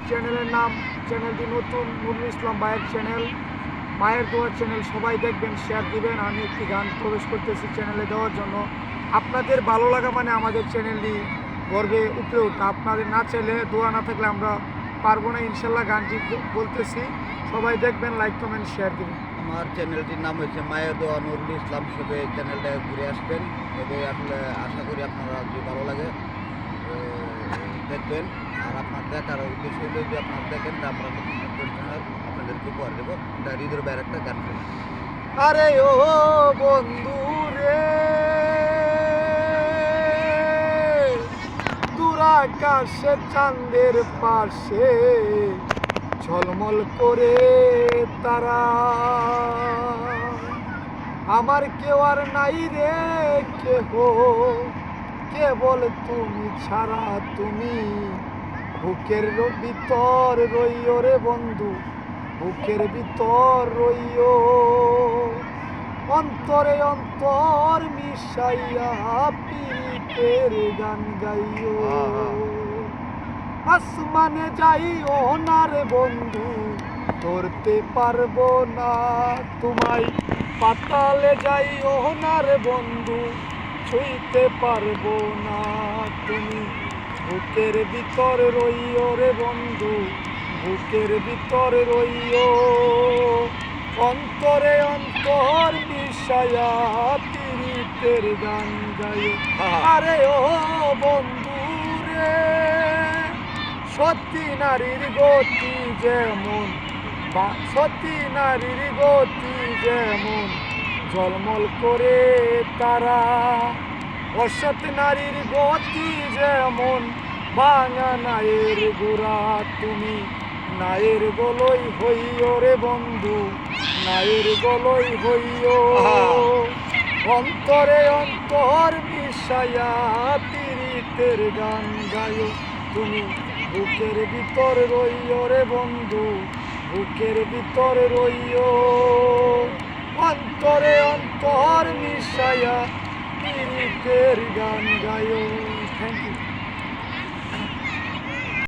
চ্যানেলের নাম, চ্যানেলটি নতুন, নুরুল ইসলাম ভাইয়ের চ্যানেল, মায়ের দোয়ার চ্যানেল। সবাই দেখবেন, শেয়ার দিবেন। আমি একটি গান প্রবেশ করতেছি চ্যানেলে দেওয়ার জন্য। আপনাদের ভালো লাগা মানে আমাদের চ্যানেলটি গর্বে উপরে ওঠা। আপনাদের না চাইলে, দোয়া না থাকলে আমরা পারবো না। ইনশাল্লাহ গানটি বলতেছি, সবাই দেখবেন, লাইক কমেন্ট শেয়ার দিবেন। আমার চ্যানেলটির নাম হচ্ছে মায়ের দোয়া নুরুল ইসলাম। সবে চ্যানেলটা ঘুরে আসবেন। তবে আসলে আশা করি আপনারা যদি ভালো লাগে দেখবেন। আর আপনার দেখার উদ্দেশ্য হলে যদি আপনারা দেখেন, তা আমরা আপনাদেরকে উপহার দেবো। এটা হৃদয় বাইরের একটা গান। আরে ও বন্ধু রে, দূর আকাশে চাঁদের পাশে ঝলমল করে তারা, আমার কেউ আর নাই রে কেহ, কেবল তুমি ছাড়া। তুমি বুকের ভিতর রইও রে বন্ধু, বুকের ভিতর রইও, অন্তরে অন্তর মিশাইয়া পীরিতের গান গাইও। আসমানে যাইও না রে বন্ধু, ধরতে পারবো না তোমায়। পাতালে যাইও না রে বন্ধু, ছুঁইতে পারবো না তুমি। বুকের ভিতর রইও রে বন্ধু, বুকের ভিতর রইও, অন্তরে অন্তর মিশায়া পীরিতের গান গাইও। আরে ও বন্ধু রে, সতী নারীর গতি যেমন, সতী নারীর গতি যেমন ঝলমল করে তারা, অসৎ নারীর গতি যেমন ভাঙা নায়ের গোড়া। তুমি নায়ের গলই হইও রে বন্ধু, নায়ের গলই হইও, অন্তরে অন্তর মিশাইয়া পীরিতের গান গাইও। তুমি বুকের ভিতর রইও রে বন্ধু, বুকের ভিতর রইও, অন্তরে অন্তর মিশাইয়া পীরিতের গান গাইও। Thank you.